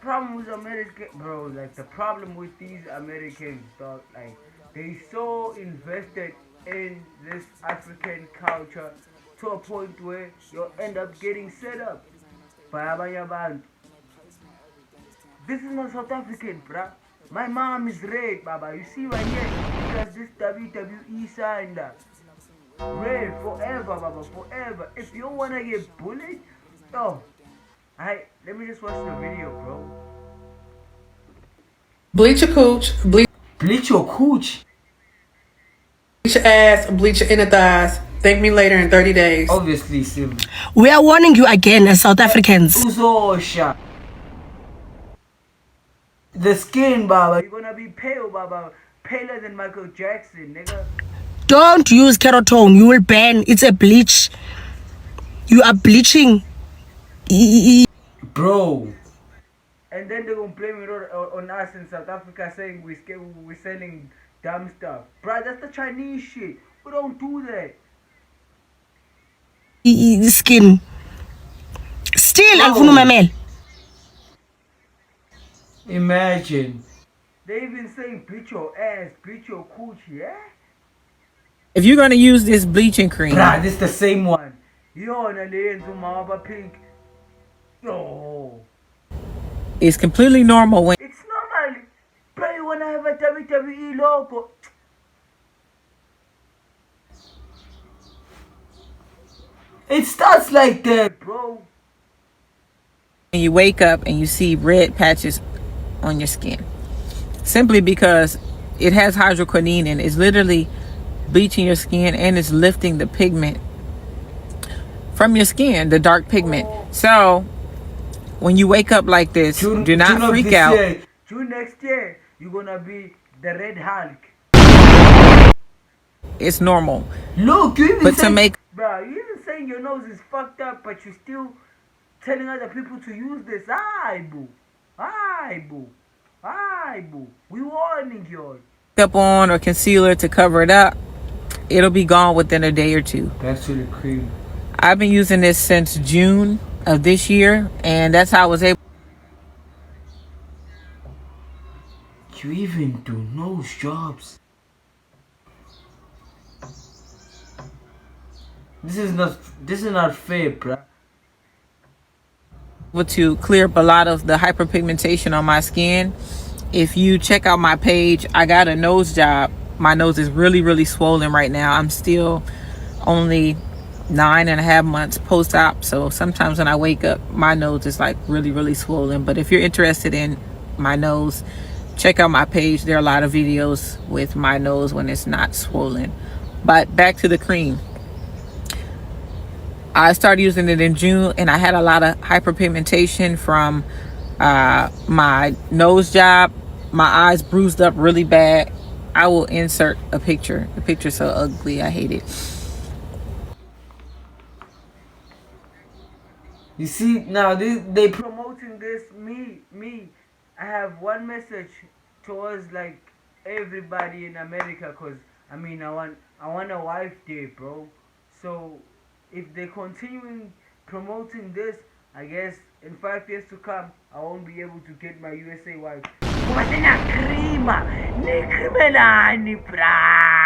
problem with American, bro, like the problem with these Americans, dog, like they so invested in this African culture to a point where you'll end up getting set up by abanye abantu. This is not South African, bruh. My mom is red, baba. You see right here, because this WWE signed up. Red forever, baba, forever. If you wanna get bullied, yo, let me just watch the video, bro. Bleach your cooch, Bleach your cooch. bleach your ass, bleach your inner thighs. Thank me later in 30 days. Obviously, Sim. We are warning you again as South Africans. Uzosha. The skin, baba. You're gonna be pale, baba. Paler than Michael Jackson, nigga. Don't use kerotone. You will burn. It's a bleach. You are bleaching. Bro. And then they're gonna blame it on us in South Africa saying we're selling dumb stuff. Bruh, that's the Chinese shit. We don't do that. Skin. Still, angifuna umamela. Imagine. They even saying bleach your ass, bleach your coochie, yeah? If you're gonna use this bleaching cream, bruh, this the same one. Yo, and then Zumaba pink. Yo. it's completely normal when It's normal. Bro, you wanna have a WWE logo. It starts like that, bro. you wake up and you see red patches on your skin. Simply because it has hydroquinone and it's literally bleaching your skin and it's lifting the pigment from your skin, the dark pigment. So when you wake up like this, do not freak out. June next year, you're gonna be the Red Hulk. It's normal. Look, you even But to make bro, you even saying your nose is fucked up, but you still telling other people to use this. Aye, boo. Aye, boo. Aye, boo. We warning you. up on or concealer to cover it up, it'll be gone within a day or two. That's really cream. I've been using this since June of this year, and that's how I was able. You even do nose jobs. This is not fair, bruh. To clear up a lot of the hyperpigmentation on my skin. If you check out my page, I got a nose job. My nose is really swollen right now. I'm still only 9.5 months post-op, so sometimes when I wake up, my nose is like really swollen. But if you're interested in my nose, check out my page. There are a lot of videos with my nose when it's not swollen. But back to the cream. I started using it in June, and I had a lot of hyperpigmentation from my nose job. My eyes bruised up really bad. I will insert a picture. The picture's so ugly, I hate it. You see, now they promoting this. Me. I have one message towards like everybody in America, cause I mean I want a wife there, bro. So if they're continuing promoting this, I guess in 5 years to come, I won't be able to get my USA wife. What's in a cream? Ni criminal, ni bra.